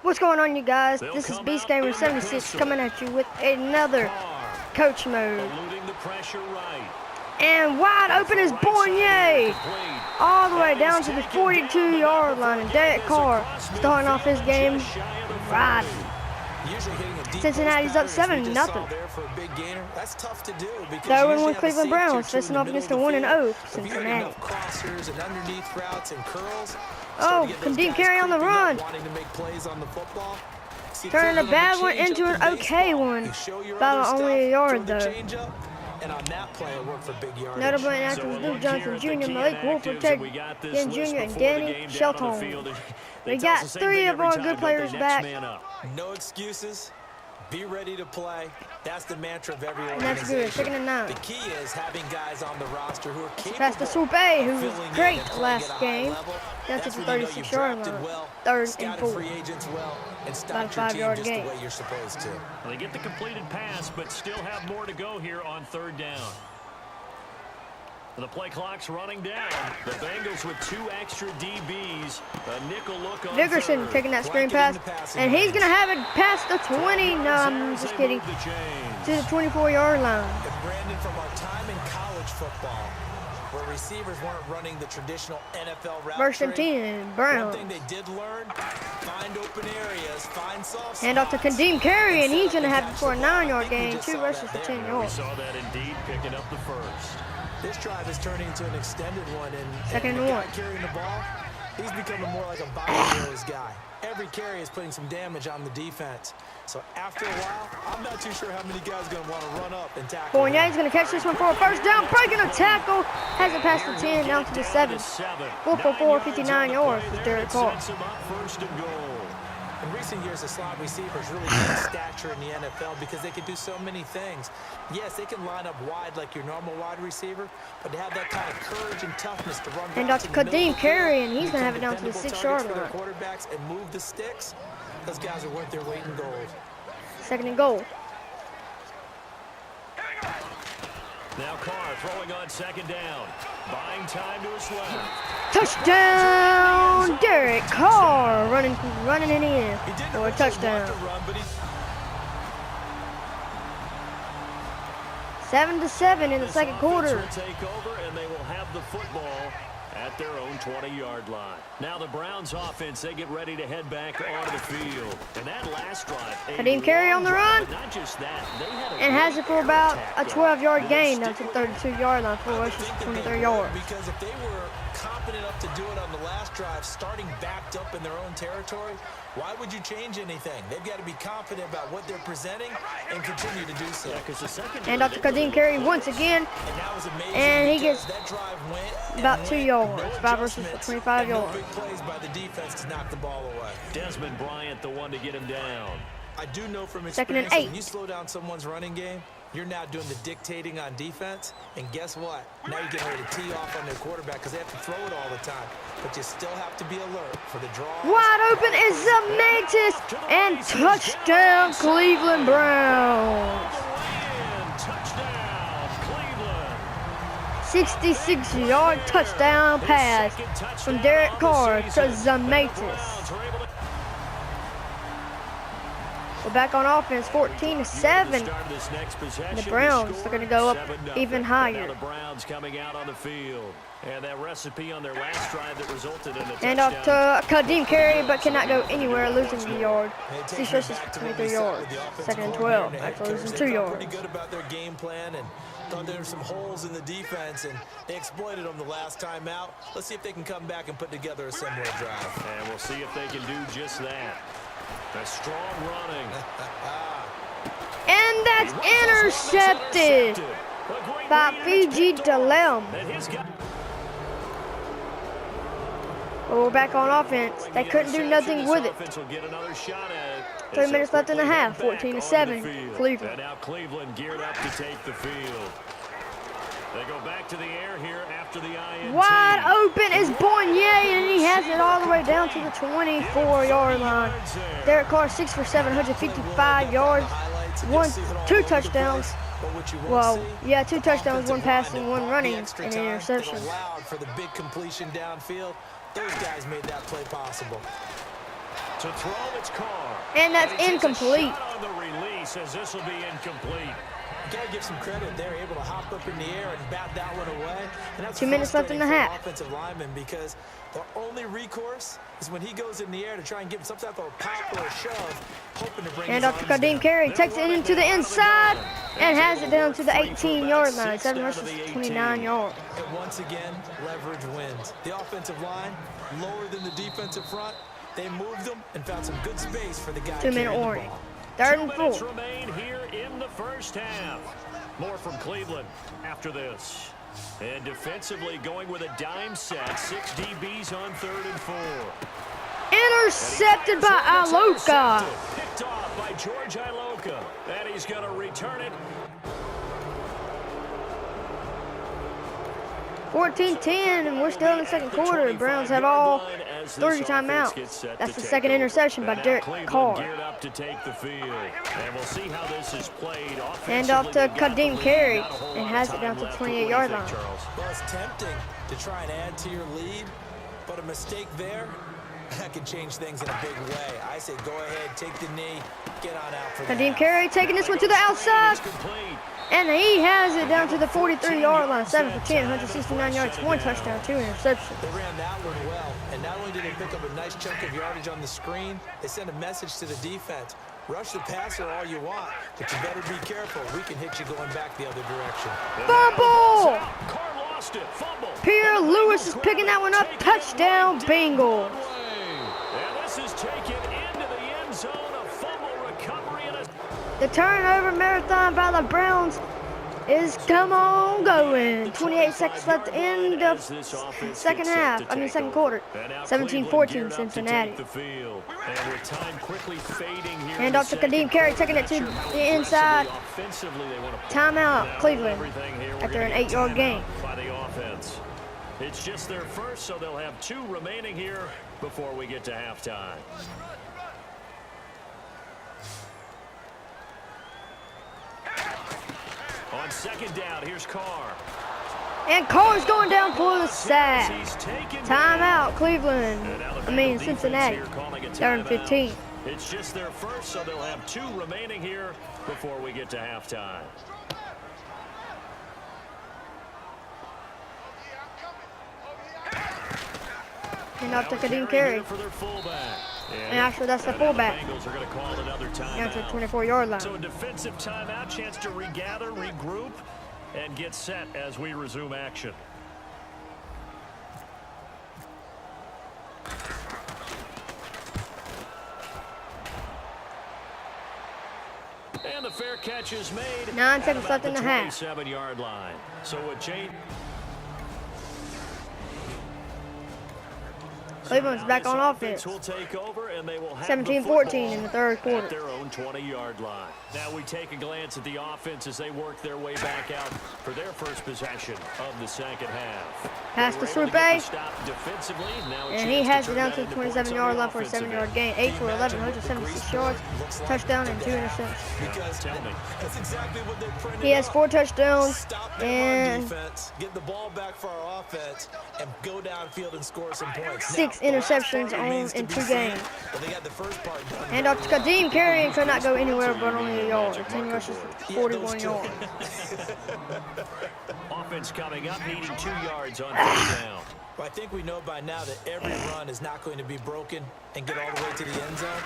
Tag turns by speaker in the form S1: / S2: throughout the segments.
S1: What's going on, you guys? This is Beast Gamer 76 coming at you with another coach mode. And wide open is Bornier, all the way down to the 42-yard line. And Derek Carr starting off his game riding. Cincinnati's up 7-0. The 0-1 Cleveland Browns facing off against the 1-0 Cincinnati. Oh, Kadeem Carey on the run. Turning a bad one into an okay one. About only a yard though. Notable inactives: Luke Johnson Jr., Malik Wolford, Ted Ginn Jr., and Danny Shelton. We got three of our good players back.
S2: No excuses. Be ready to play. That's the mantra of every
S1: organization. And that's good. Second and 9.
S2: The key is having guys on the roster who are capable.
S1: Pass to Swoop A, who was great last game. That's at the 36-yard line. Third and 4. About a 5-yard gain.
S3: Well, they get the completed pass, but still have more to go here on third down. The play clock's running down. The Bengals with 2 extra DBs. A nickel look on
S1: Dickerson
S3: third.
S1: taking that screen pass, and he's going to have it past the 20. No, I'm just kidding. To the 24-yard line.
S2: And Brandon, from our time in college football, where receivers weren't running the traditional NFL route.
S1: First and 10, Browns.
S2: One thing they did learn: find open areas, find soft spots.
S1: Hand off to Kadeem Carey, and he's going to have it for a 9-yard gain. 2 rushes for 10 yards.
S3: We saw that indeed, picking up the first.
S2: This drive is turning into an extended one, and
S1: second and 1.
S2: Carrying the ball, he's becoming more like a body throws guy. Every carry is putting some damage on the defense. So after a while, I'm not too sure how many guys are going to want to run up and tackle.
S1: Fournier's going to catch this one for a first down, breaking a tackle, has it past the 10, down to the 7. 4 for 4, 59 yards for Derek Carr.
S2: In recent years, the slot receivers really gained stature in the NFL because they can do so many things. Yes, they can line up wide like your normal wide receiver, but they have that kind of courage and toughness to run.
S1: And Dr. Kadeem Carey, and he's going to have it down to the 6-yard line.
S2: Quarterbacks and move the sticks. Those guys are worth their weight in gold.
S1: Second and goal.
S3: Now Carr throwing on second down. Buying time to his left.
S1: Touchdown! Derek Carr running it in for a touchdown. 7-7 in the second quarter.
S3: Take over, and they will have the football at their own 20-yard line. Now the Browns offense, they get ready to head back onto the field. And that last drive,
S1: Kadeem Carey on the run,
S3: not just that, they had
S1: and has it for about a 12-yard gain down to the 32-yard line, 4 rushes for 23 yards.
S2: Because if they were confident enough to do it on the last drive, starting backed up in their own territory, why would you change anything? They've got to be confident about what they're presenting and continue to do so.
S1: And Dr. Kadeem Carey once again, and he gets about 2 yards, 5 rushes for 25 yards.
S2: Big plays by the defense to knock the ball away.
S3: Desmond Bryant, the one to get him down.
S2: I do know from
S1: Second and
S2: experience,
S1: 8.
S2: when you slow down someone's running game, you're now doing the dictating on defense, and guess what? Now you're getting ready to tee off on their quarterback because they have to throw it all the time. But you still have to be alert for the draw.
S1: Wide open is Zamantis, and touchdown Cleveland Browns.
S3: Touchdown, Cleveland.
S1: 66-yard touchdown pass from Derek Carr to Zamantis. We're back on offense, 14-7. The Browns are going to go up even higher.
S3: The Browns coming out on the field. And that recipe on their last drive that resulted in a touchdown.
S1: And off to Kadeem Carey, but cannot go anywhere, losing the yard. 6 rushes, 23 yards. Second and 12, actually losing 2 yards.
S2: Pretty good about their game plan and thought there were some holes in the defense, and they exploited them the last time out. Let's see if they can come back and put together a similar drive.
S3: And we'll see if they can do just that. A strong running.
S1: And that's intercepted by Fiji Delem. But we're back on offense. They couldn't do nothing with it. 3 minutes left in the half, 14-7, Cleveland.
S3: And now Cleveland geared up to take the field. They go back to the air here after the INT.
S1: Wide open is Bornier, and he has it all the way down to the 24-yard line. Derek Carr, 6 for 7, 155 yards, 2 touchdowns. Well, yeah, 2 touchdowns, 1 passing, 1 running, and an interception.
S2: For the big completion downfield, those guys made that play possible.
S3: To throw, it's Carr.
S1: And that's
S3: he takes
S1: incomplete.
S3: A shot on the release as this will be incomplete.
S2: You gotta give some credit. They're able to hop up in the air and bat that one away. And that's
S1: 2 minutes left in the
S2: frustrating for an
S1: half.
S2: offensive lineman because the only recourse is when he goes in the air to try and give some type of a pop or a shove, hoping to bring
S1: And
S2: his
S1: Dr.
S2: arms
S1: Kadeem
S2: down.
S1: Carey takes it into the inside and has it down to the 18-yard line. 7 versus 29 yards.
S2: And once again, leverage wins. The offensive line, lower than the defensive front. They moved them and found some good space for the guy
S1: 2 minute
S2: carrying the
S1: warning.
S2: ball.
S1: 3rd
S3: 2
S1: and
S3: minutes
S1: 4.
S3: remain here in the first half. More from Cleveland after this. And defensively going with a dime set. 6 DBs on 3rd and 4.
S1: Intercepted by Iloka.
S3: Picked off by George Iloka. And he's going to return it.
S1: 14-10, and we're still in the second quarter. The Browns have all 3 timeouts. That's the second interception by Derek Carr.
S3: Geared up to take the field. And we'll see how this is played.
S1: Hand off to Kadeem Carey and has it down to the 28-yard line.
S2: Well, it's tempting to try and add to your lead, but a mistake there, that can change things in a big way. I say go ahead, take the knee, get on out for that.
S1: Kadeem Carey taking this one to the outside. And he has it down to the 43-yard line. 7 for 10, 169 yards, 1 touchdown, 2 interceptions.
S2: They ran that one well, and not only did they pick up a nice chunk of yardage on the screen, they sent a message to the defense. Rush the passer all you want, but you better be careful. We can hit you going back the other direction.
S1: Fumble!
S3: Carr lost it. Fumble.
S1: Pierre Lewis is picking that one up. Touchdown, Bengals.
S3: And this is taken into the end zone. A fumble recovery and a...
S1: The turnover marathon by the Browns is come on going. 28 seconds left in the second quarter. 17-14 Cincinnati. And off to Kadeem Carey taking it to the inside. Timeout, Cleveland, after an 8-yard gain.
S3: It's just their first, so they'll have 2 remaining here before we get to halftime. On second down, here's Carr.
S1: And Carr's going down for the sack. Timeout, Cleveland. Cincinnati. 3rd and 15.
S3: It's just their first, so they'll have 2 remaining here before we get to halftime.
S1: And off to Kadeem Carey. And actually, that's the fullback. Down to the 24-yard line.
S3: So a defensive timeout, chance to regather, regroup, and get set as we resume action. And the fair catch is made.
S1: 9 seconds left in the half.
S3: 27-yard line. So a change.
S1: Cleveland's back on offense. 17-14 in the 3rd quarter.
S3: At their own 20-yard line. Now we take a glance at the offense as they work their way back out for their first possession of the second half.
S1: Pass to Swoop A. And he has it down to the 27-yard line for a 7-yard gain. 8 for 11, 176 yards, touchdown, and 2 interceptions. He has 4 touchdowns and
S2: get the ball back for our offense and go downfield and score some points.
S1: 6 interceptions in 2 games. And off to Kadeem Carey could not go anywhere but only a yard. 10 rushes for 41 yards.
S3: Offense coming up, needing 2 yards on 3rd down.
S2: Well, I think we know by now that every run is not going to be broken and get all the way to the end zone.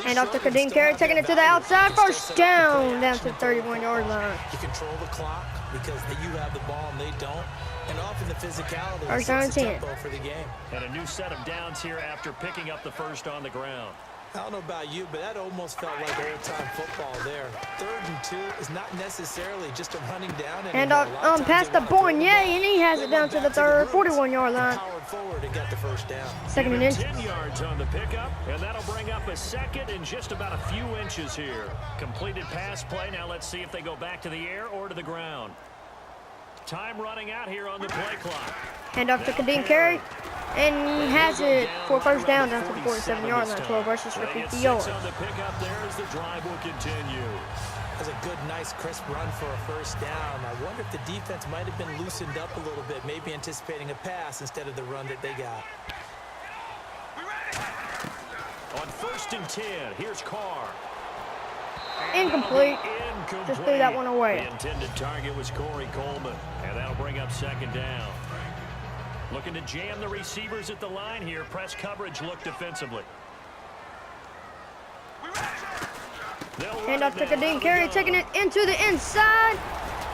S1: And off to Kadeem Carey, taking it to the outside. First down to the 31-yard line.
S2: You control the clock because you have the ball and they don't. And often the physicality
S1: First down and 10
S2: for the game.
S3: And a new set of downs here after picking up the first on the ground.
S2: I don't know about you, but that almost felt like old-time football there. 3rd and 2 is not necessarily just a running down.
S1: And past the Bourne, and he has it down to the 41-yard line.
S2: Forward and got the first down.
S1: 2nd and inches.
S3: 10 yards on the pickup, and that'll bring up a second and just about a few inches here. Completed pass play. Now let's see if they go back to the air or to the ground. Time running out here on the play clock.
S1: Hand off to Kadeem Carey, and he has it for first down to the 47-yard line. 12 rushes for 50 yards.
S3: On the pickup there as the drive will continue.
S2: That's a good, nice, crisp run for a first down. I wonder if the defense might have been loosened up a little bit, maybe anticipating a pass instead of the run that they got.
S3: On 1st and 10, here's Carr.
S1: Incomplete. Just threw that one away.
S3: The intended target was Corey Coleman, and that'll bring up 2nd down. Looking to jam the receivers at the line here. Press coverage look defensively.
S1: Hand off to Kadeem Carey, taking it into the inside.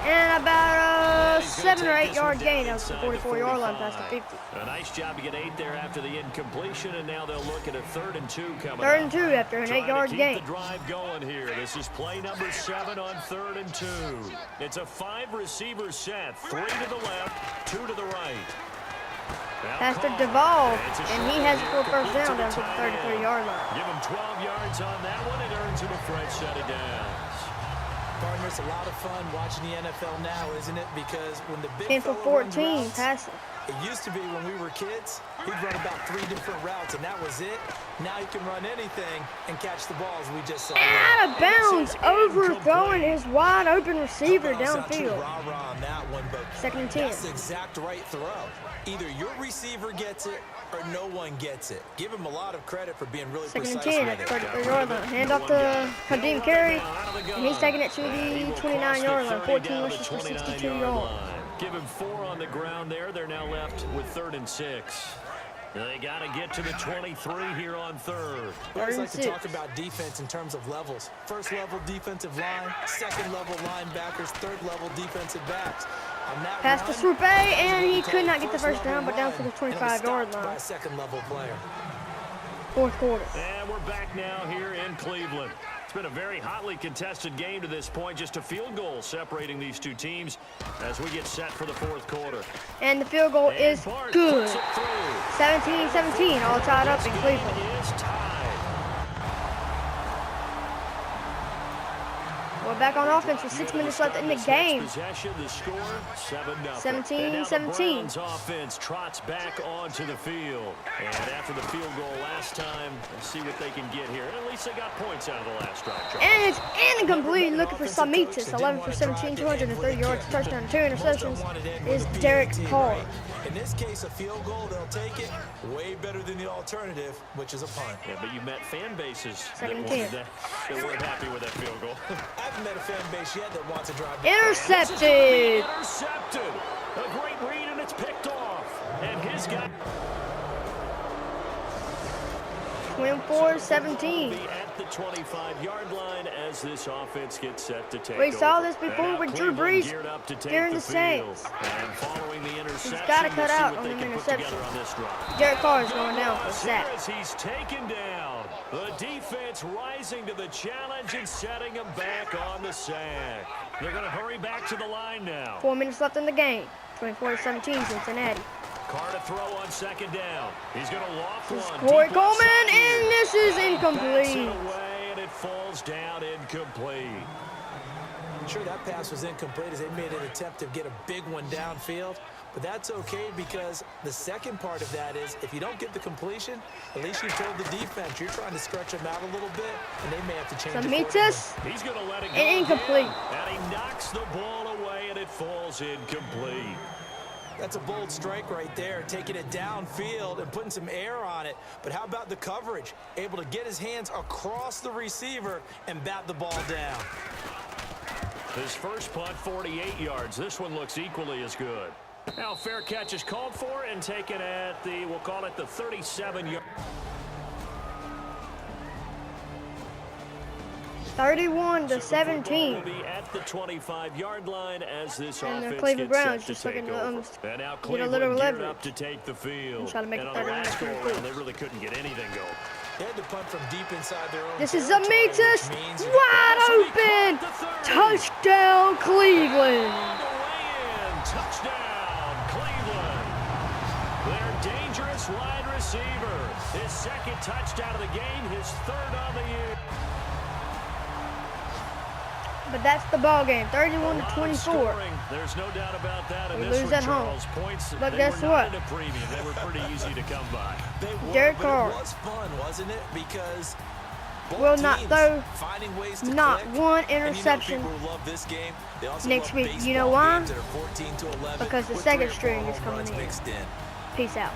S1: And about a 7 or 8 yard gain. That was the 44-yard line past the 50.
S3: A nice job to get 8 there after the incompletion, and now they'll look at a 3rd and 2 coming
S1: 3rd and
S3: up.
S1: 2 after an 8-yard gain.
S3: Keep the drive going here. This is play number 7 on 3rd and 2. It's a 5-receiver set. 3 to the left, 2 to the right.
S1: Pass to Duvall, and he has it for a 1st down down to the 33-yard line.
S3: Give him 12 yards on that one. It earns him a fresh set of downs.
S2: Partner, it's a lot of fun watching the NFL now, isn't it? Because when the big
S1: 10 for
S2: fella runs
S1: 14
S2: routes,
S1: passing.
S2: it used to be when we were kids, he'd run about 3 different routes, and that was it. Now he can run anything and catch the balls we just saw.
S1: And out of bounds, overthrowing his wide open receiver downfield.
S2: Rah-rah on that one, but
S1: 2nd and 10.
S2: that's the exact right throw. Either your receiver gets it or no one gets it. Give him a lot of credit for being really
S1: 2nd and
S2: precise
S1: 10
S2: with
S1: at
S2: it.
S1: 33-yard line. Hand off to Kadeem Carey, and he's taking it to the 29-yard line. 14 rushes for 62 yards.
S3: Give him 4 on the ground there. They're now left with 3rd and 6. They got to get to the 23 here on 3rd.
S2: We always like to talk about defense in terms of levels. 1st level defensive line, 2nd level linebackers, 3rd level defensive backs.
S1: Pass to Swoop A, and he could not get the 1st down, but down to the 25-yard line.
S2: 2nd level player.
S1: 4th quarter.
S3: And we're back now here in Cleveland. It's been a very hotly contested game to this point. Just a field goal separating these two teams as we get set for the 4th quarter.
S1: And the field goal is good. 17-17, all tied up in Cleveland. We're back on offense with 6 minutes left in the game. 17-17.
S3: Offense trots back onto the field. And after the field goal last time, let's see what they can get here. At least they got points out of the last drive.
S1: And it's incomplete. Looking for Samitas. 11 for 17, 230 yards, touchdown, 2 interceptions. Is Derek Carr.
S2: In this case, a field goal, they'll take it. Way better than the alternative, which is a punt.
S3: Yeah, but you met fan bases that
S1: 2nd and 10.
S3: weren't happy with that field goal.
S2: I haven't met a fan base yet that wants to drive.
S1: Intercepted.
S3: Intercepted. A great read, and it's picked off. And his guy.
S1: 24-17.
S3: At the 25-yard line as this offense gets set to take
S1: We saw
S3: over.
S1: this before with Drew Brees during the Saints.
S3: And following the interception,
S1: He's got to cut out
S3: on
S1: on the interception.
S3: On
S1: Derek Carr is going down for a sack.
S3: As he's taken down, the defense rising to the challenge and setting him back on the sack. They're going to hurry back to the line now.
S1: 4 minutes left in the game. 24-17 Cincinnati.
S3: Carr to throw on 2nd down. He's going to loft one.
S1: Corey Coleman, and this is incomplete.
S3: Away, and it falls down incomplete.
S2: I'm sure that pass was incomplete as they made an attempt to get a big one downfield. But that's okay because the second part of that is if you don't get the completion, at least you told the defense you're trying to stretch them out a little bit, and they may have to change it.
S1: Samitas,
S3: He's going to let it go
S1: and incomplete.
S3: again, and he knocks the ball away, and it falls incomplete.
S2: That's a bold strike right there, taking it downfield and putting some air on it. But how about the coverage? Able to get his hands across the receiver and bat the ball down.
S3: His first punt, 48 yards. This one looks equally as good. Now, fair catch is called for and taken at the, we'll call it the 37-yard.
S1: 31-17.
S3: Will be at the 25-yard line as this
S1: And the
S3: offense
S1: Cleveland
S3: gets
S1: Browns
S3: set
S1: just
S3: to take
S1: looking to
S3: over. And now
S1: get a
S3: Cleveland
S1: little
S3: geared
S1: leverage.
S3: up to take the field.
S1: Try to make
S3: and
S1: it
S3: on the last
S1: 31-23.
S3: go-around, they really couldn't get anything going.
S2: They had to punt from deep inside their own
S1: This is
S2: territory,
S1: Samitas,
S2: which means
S1: wide open, touchdown Cleveland.
S3: On the way in, touchdown, Cleveland. Their dangerous wide receiver. His 2nd touchdown of the game, his 3rd on the year.
S1: But that's the ball game, 31-24.
S3: There's no doubt about that.
S1: We lose at home.
S3: Points,
S1: But guess what?
S3: In a premium. They were pretty easy to come by.
S2: They were,
S1: Derek
S2: but
S1: Carr
S2: it was fun, wasn't it? Because
S1: will not throw
S2: finding ways to
S1: not
S2: click.
S1: one
S2: And you know
S1: interception
S2: people who love this game, they also
S1: next
S2: love
S1: week.
S2: baseball
S1: You know why?
S2: games that are 14-11
S1: Because the
S2: with
S1: 2nd
S2: 3 or 4
S1: string is
S2: home
S1: coming
S2: runs
S1: in.
S2: mixed in.
S1: Peace out.